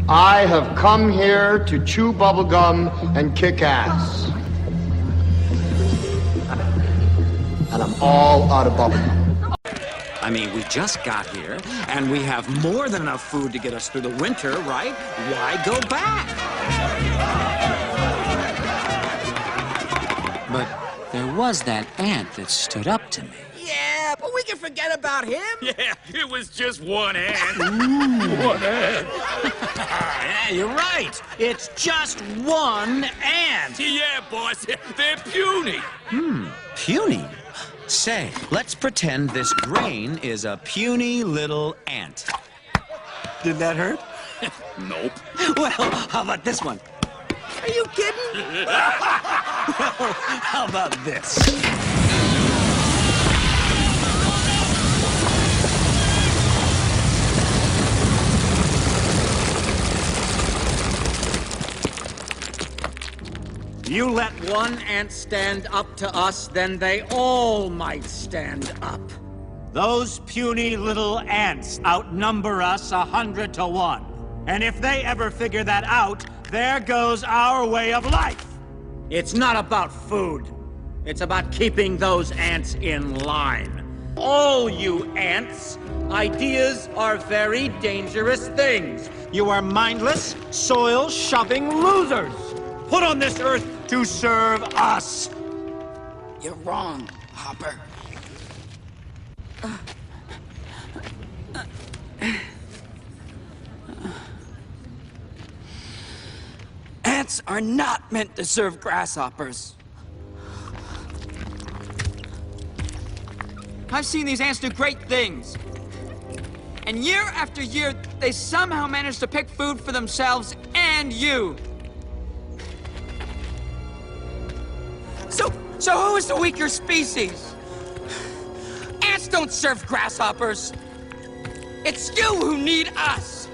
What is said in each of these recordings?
I have come here to chew bubblegum and kick ass. And I'm all out of bubblegum. I mean, we just got here, and we have more than enough food to get us through the winter, right? Why go back? But there was that ant that stood up to me. Yeah, but we can forget about him. Yeah, it was just one ant. Ooh. One ant. Yeah, you're right. It's just one ant. Yeah, boss. They're puny. Puny? Say, let's pretend this grain is a puny little ant. Did that hurt? Nope. Well, how about this one? Are you kidding? Well, how about this? You let one ant stand up to us, then they all might stand up. Those puny little ants outnumber us 100 to 1. And if they ever figure that out, there goes our way of life. It's not about food. It's about keeping those ants in line. All you ants, ideas are very dangerous things. You are mindless, soil-shoving losers, put on this earth to serve us. You're wrong, Hopper. Ants are not meant to serve grasshoppers. I've seen these ants do great things. And year after year, they somehow manage to pick food for themselves and you. So who is the weaker species? Ants don't serve grasshoppers. It's you who need us.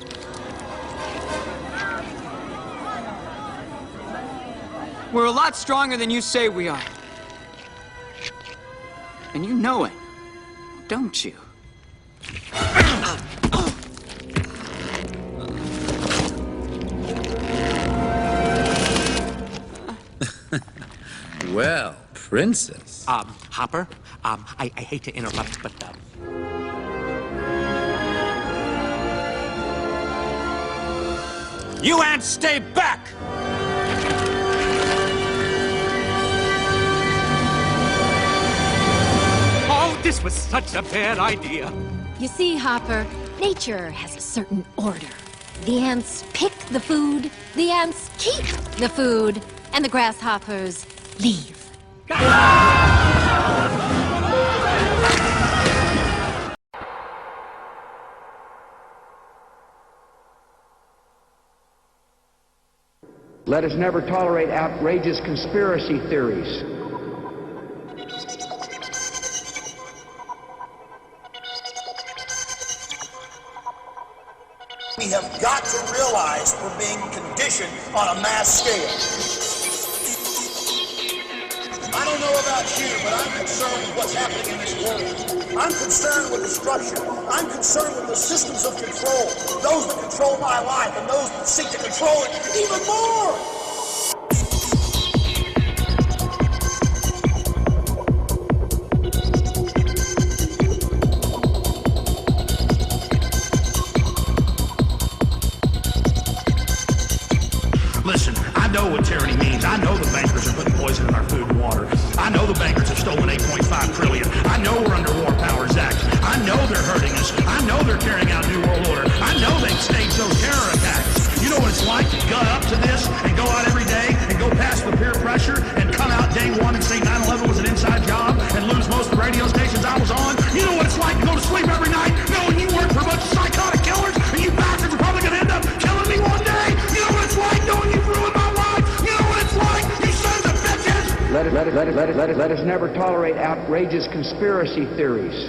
We're a lot stronger than you say we are. And you know it, don't you? Well, Princess. Hopper, I hate to interrupt, but, you ants stay back! Oh, this was such a bad idea. You see, Hopper, nature has a certain order. The ants pick the food, the ants keep the food, and the grasshoppers leave. Let us never tolerate outrageous conspiracy theories. We have got to realize we're being conditioned on a mass scale. I don't know about you, but I'm concerned with what's happening in this world. I'm concerned with the structure. I'm concerned with the systems of control. Those that control my life and those that seek to control it even more. Listen, I know what tyranny means. I know the bankers are putting poison in our food and water. I know the bankers have stolen $8.5 trillion. I know we're under War Powers Act. I know they're hurting us. I know they're carrying out New World Order. I know they've staged those terror attacks. You know what it's like to gut up to this and go out every day and go past the peer pressure and come out day one and say 9/11 was an inside job and lose most of the radio stations I was on? You know what it's like to go to sleep every night knowing you work for a bunch of psychotic killers and you bastards are probably going to end up killing me one day? You know what it's like knowing you've ruined my life? You know what it's like, you sons of bitches? Let us never tolerate outrageous conspiracy theories.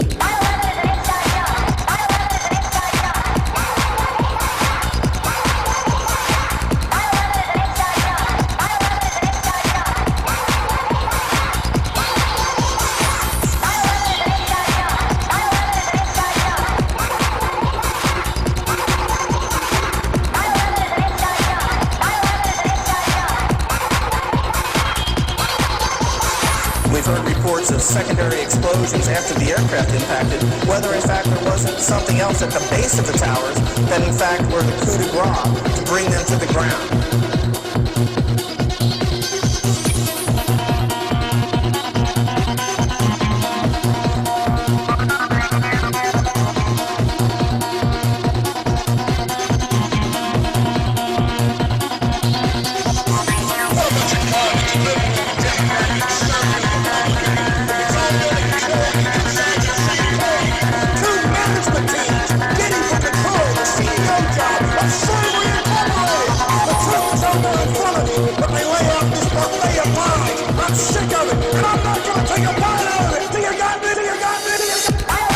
reports of secondary explosions after the aircraft impacted, whether in fact there wasn't something else at the base of the towers that in fact were the coup de grace to bring them to the ground. I'm sick of it, and I'm not gonna take a bite out of it. Do you got me? Do you got me? Do you got me?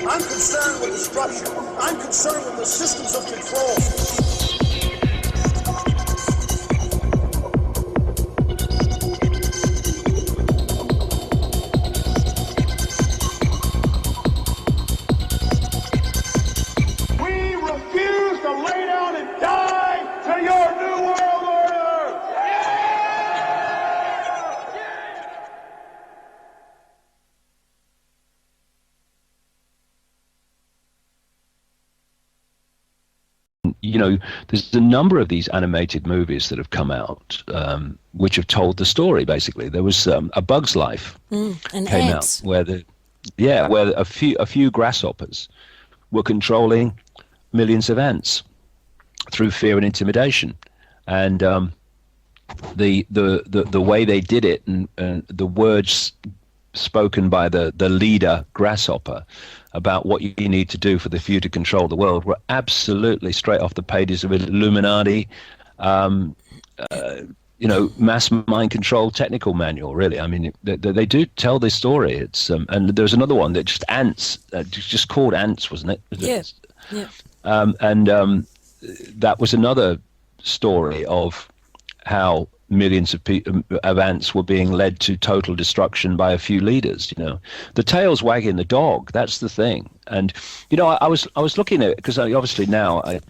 I'm concerned with the structure. I'm concerned with the systems of control. You know, there's a number of these animated movies that have come out, which have told the story. Basically, there was A Bug's Life and came ants. out where where a few grasshoppers were controlling millions of ants through fear and intimidation, and the way they did it and the words spoken by the leader grasshopper about what you need to do for the few to control the world were absolutely straight off the pages of Illuminati, mass mind control technical manual. Really, I mean, they do tell this story. It's and there's another one that just ants, just called Ants, wasn't it? Yeah. That was another story of how millions of ants were being led to total destruction by a few leaders. You know, the tail's wagging the dog. That's the thing. And you know, I was looking at it because obviously now I'm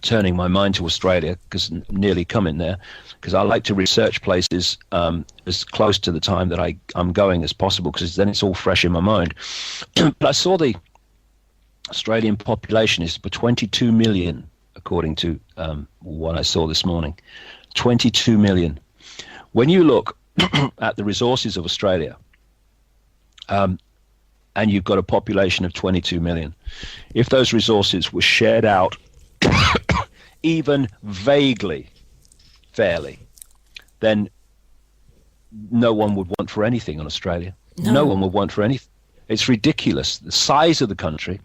turning my mind to Australia because nearly coming there because I like to research places as close to the time that I'm going as possible because then it's all fresh in my mind. But I saw the Australian population is for 22 million according to what I saw this morning. 22 million. When you look at the resources of Australia, and you've got a population of 22 million, if those resources were shared out even vaguely fairly, then no one would want for anything on Australia. No one would want for anything. It's ridiculous. The size of the country,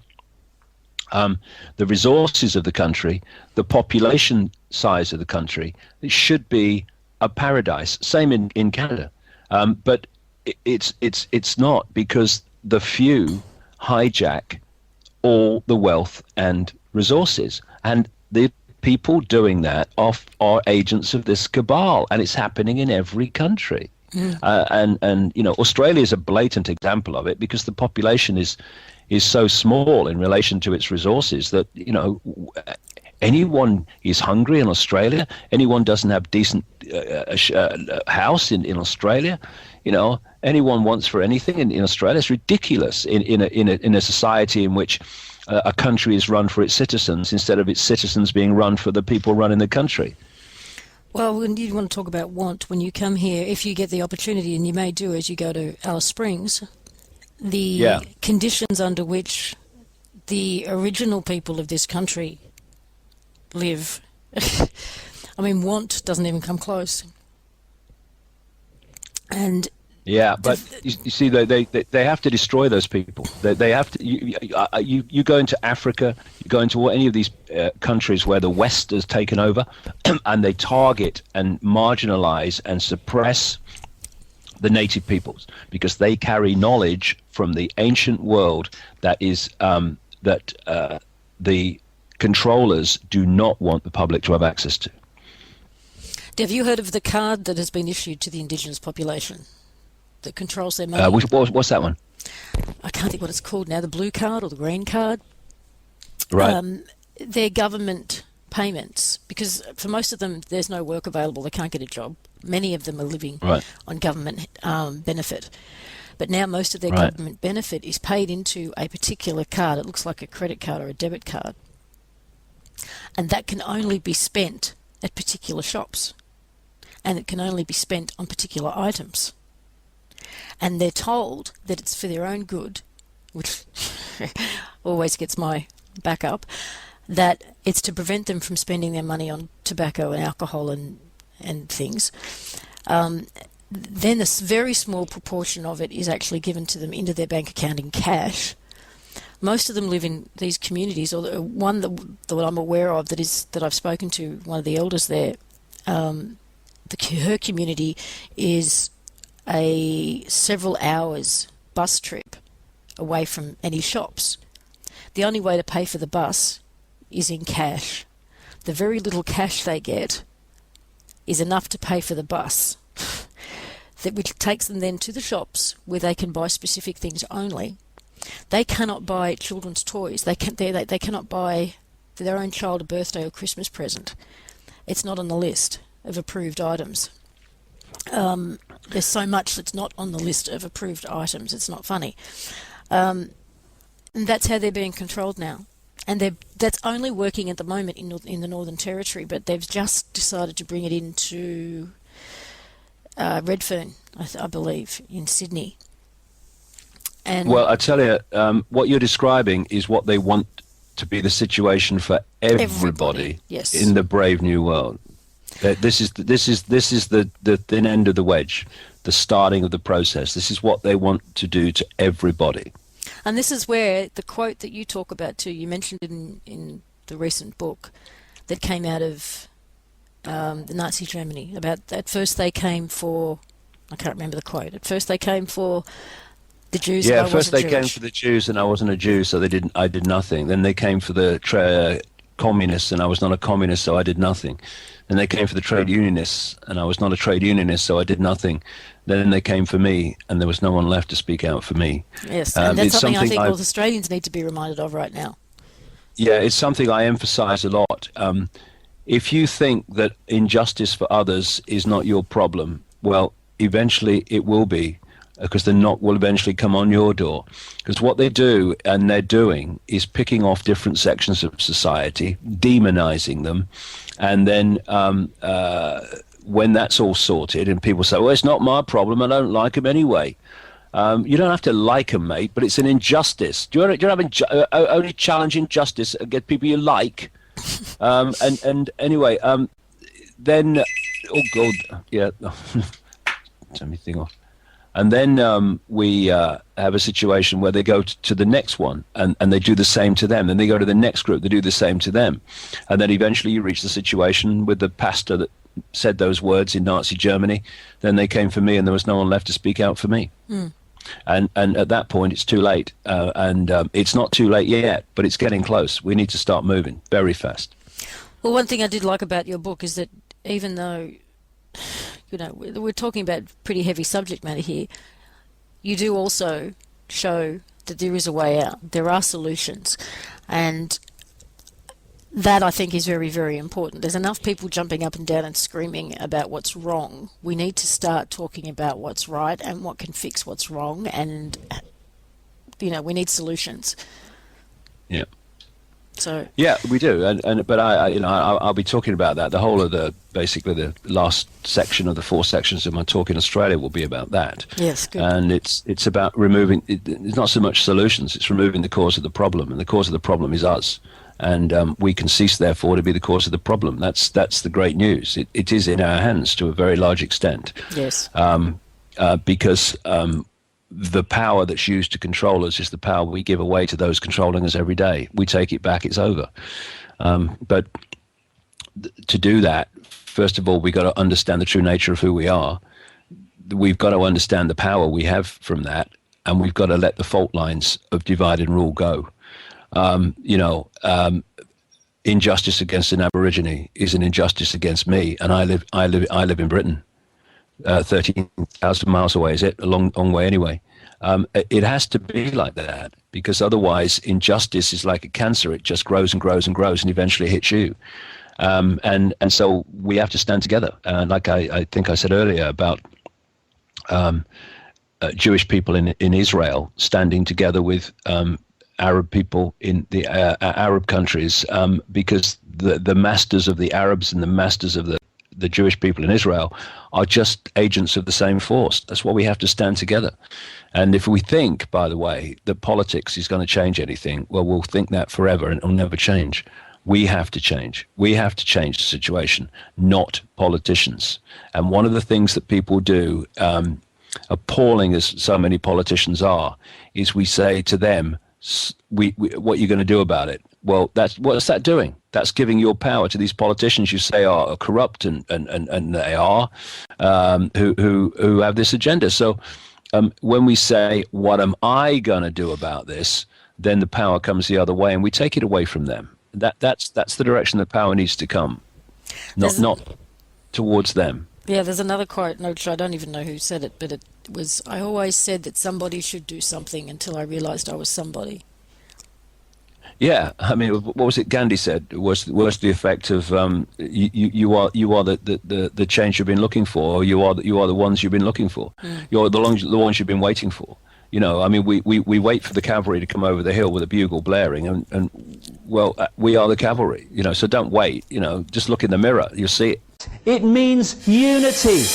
the resources of the country, the population size of the country, it should be a paradise. Same in Canada, but it's not because the few hijack all the wealth and resources, and the people doing that are agents of this cabal, and it's happening in every country. And Australia is a blatant example of it, because the population is so small in relation to its resources that anyone is hungry in Australia. Anyone doesn't have decent house in Australia. Anyone wants for anything in Australia. It's ridiculous in a society in which a country is run for its citizens instead of its citizens being run for the people running the country. Well, when you want to talk about want, when you come here, if you get the opportunity, and you may do as you go to Alice Springs, the conditions under which the original people of this country live, I mean, want doesn't even come close. And yeah, but you see, they have to destroy those people. They have to. You go into Africa, you go into any of these countries where the West has taken over, and they target and marginalize and suppress the native peoples, because they carry knowledge from the ancient world that is that the controllers do not want the public to have access to. Have you heard of the card that has been issued to the indigenous population that controls their money? What's that one? I can't think what it's called now, the blue card or the green card. Right. They're government payments, because for most of them there's no work available, they can't get a job. Many of them are living on government benefit. But now most of their government benefit is paid into a particular card. It looks like a credit card or a debit card. And that can only be spent at particular shops. And it can only be spent on particular items. And they're told that it's for their own good, which always gets my back up, that it's to prevent them from spending their money on tobacco and alcohol and things. Then a very small proportion of it is actually given to them into their bank account in cash. Most of them live in these communities, or one that I'm aware of that I've spoken to, one of the elders there, her community is a several hours bus trip away from any shops. The only way to pay for the bus is in cash. The very little cash they get is enough to pay for the bus, which takes them then to the shops where they can buy specific things only. They cannot buy children's toys. They cannot buy for their own child a birthday or Christmas present. It's not on the list of approved items. There's so much that's not on the list of approved items. It's not funny. And that's how they're being controlled now. And that's only working at the moment in the Northern Territory, but they've just decided to bring it into Redfern, I believe, in Sydney. And well, I tell you, what you're describing is what they want to be the situation for everybody yes. in the brave new world. This is the thin end of the wedge, the starting of the process. This is what they want to do to everybody. And this is where the quote that you talk about too, you mentioned in the recent book that came out of the Nazi Germany, about at first they came for, I can't remember the quote, at first they came for the Jews and I wasn't first they Jewish. came for the Jews and I wasn't a Jew, so I did nothing. Then they came for the communists and I was not a communist, so I did nothing. Then they came for the trade unionists and I was not a trade unionist, so I did nothing. Then they came for me and there was no one left to speak out for me. Yes, and that's something I think all Australians need to be reminded of right now. Yeah, it's something I emphasize a lot. If you think that injustice for others is not your problem, well, eventually it will be, because the knock will eventually come on your door. Because what they do, and they're doing, is picking off different sections of society, demonizing them, and then when that's all sorted and people say, well, it's not my problem, I don't like them anyway. You don't have to like them, mate, but it's an injustice. Do you only challenge injustice against people you like? And anyway, then, oh God, yeah, turn my thing off. And then we have a situation where they go to the next one and they do the same to them. Then they go to the next group, they do the same to them. And then eventually you reach the situation with the pastor that said those words in Nazi Germany. Then they came for me and there was no one left to speak out for me. Mm. And at that point it's too late. And it's not too late yet, but it's getting close. We need to start moving very fast. Well, one thing I did like about your book is that even though we're talking about pretty heavy subject matter here, you do also show that there is a way out. There are solutions. And that, I think, is very, very important. There's enough people jumping up and down and screaming about what's wrong. We need to start talking about what's right and what can fix what's wrong. And, we need solutions. Yeah. So yeah, we do, but I'll be talking about that. The whole of basically the last section of the 4 sections of my talk in Australia will be about that. Yes, good. And it's about removing. It's not so much solutions; it's removing the cause of the problem, and the cause of the problem is us. And we can cease, therefore, to be the cause of the problem. That's the great news. It is in our hands to a very large extent. Yes. Because the power that's used to control us is the power we give away to those controlling us every day. We take it back, it's over. But to do that, first of all, we've got to understand the true nature of who we are. We've got to understand the power we have from that, and we've got to let the fault lines of divide and rule go. Injustice against an Aborigine is an injustice against me, and I live in Britain. 13,000 miles away, is it? A long way anyway. It has to be like that, because otherwise injustice is like a cancer. It just grows and grows and grows and eventually hits you. And so we have to stand together. Like I think I said earlier about Jewish people in Israel standing together with Arab people in the Arab countries, because the masters of the Arabs and the masters of the Jewish people in Israel are just agents of the same force. That's why we have to stand together. And if we think, by the way, that politics is going to change anything, well, we'll think that forever and it'll never change. We have to change. We have to change the situation, not politicians. And one of the things that people do, appalling as so many politicians are, is we say to them, what are you going to do about it? Well, what's that doing? That's giving your power to these politicians you say are corrupt, and they are, who have this agenda. So when we say, what am I going to do about this, then the power comes the other way and we take it away from them. That's the direction that power needs to come, not towards them. Yeah, there's another quote, which I don't even know who said it, but it was, I always said that somebody should do something until I realized I was somebody. Yeah, I mean, what was it Gandhi said was the effect of you are the change you've been looking for, or you are the ones you've been looking for. You're the ones you've been waiting for. I mean, we wait for the cavalry to come over the hill with a bugle blaring, and we are the cavalry. So don't wait. Just look in the mirror, you'll see it. It means unity.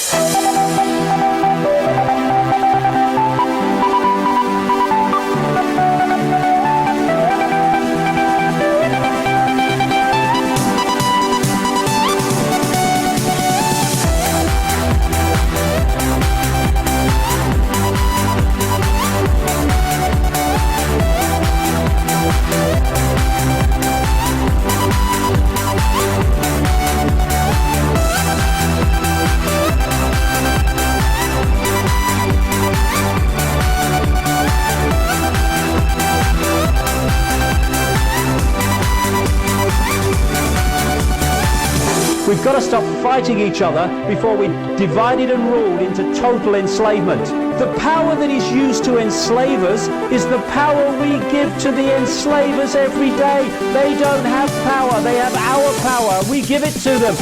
We've got to stop fighting each other before we're divided and ruled into total enslavement. The power that is used to enslave us is the power we give to the enslavers every day. They don't have power, they have our power. We give it to them.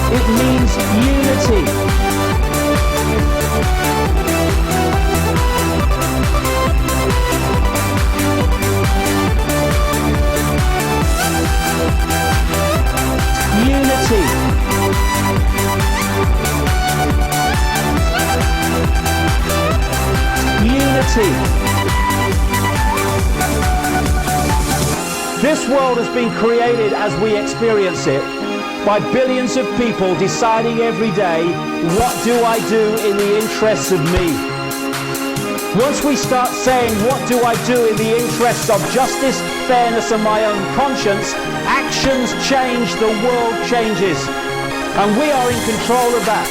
It means unity. Unity. Unity. This world has been created as we experience it, by billions of people deciding every day, what do I do in the interests of me? Once we start saying, what do I do in the interests of justice, fairness and my own conscience, actions change, the world changes. And we are in control of that.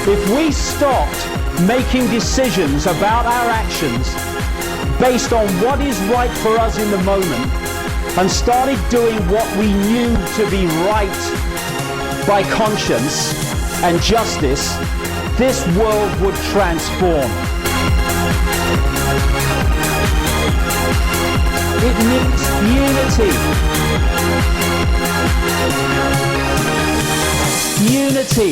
If we stopped making decisions about our actions based on what is right for us in the moment and started doing what we knew to be right by conscience and justice, this world would transform. It needs unity. Unity.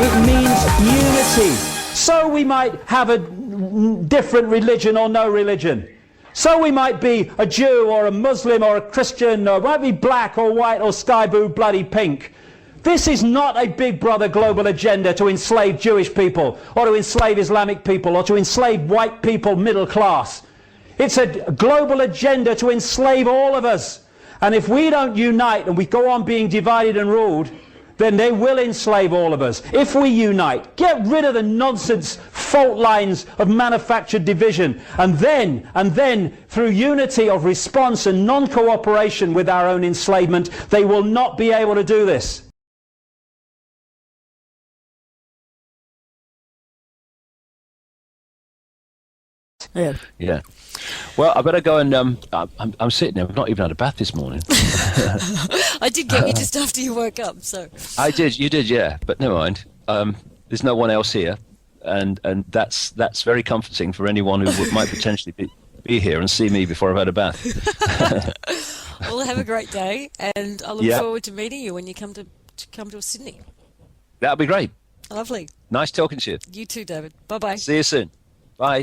It means unity. So we might have a different religion or no religion. So we might be a Jew or a Muslim or a Christian, or might be black or white or sky blue, bloody pink. This is not a big brother global agenda to enslave Jewish people or to enslave Islamic people or to enslave white people middle class. It's a global agenda to enslave all of us. And if we don't unite and we go on being divided and ruled, then they will enslave all of us. If we unite, get rid of the nonsense fault lines of manufactured division, and then through unity of response and non-cooperation with our own enslavement, they will not be able to do this. Yeah. Well, I better go and I'm sitting there. I've not even had a bath this morning. I did get you just after you woke up, so. I did. You did, yeah. But never mind. There's no one else here, and that's very comforting for anyone who might potentially be here and see me before I've had a bath. Well, have a great day, and I look forward to meeting you when you come to Sydney. That'll be great. Lovely. Nice talking to you. You too, David. Bye-bye. See you soon. Bye.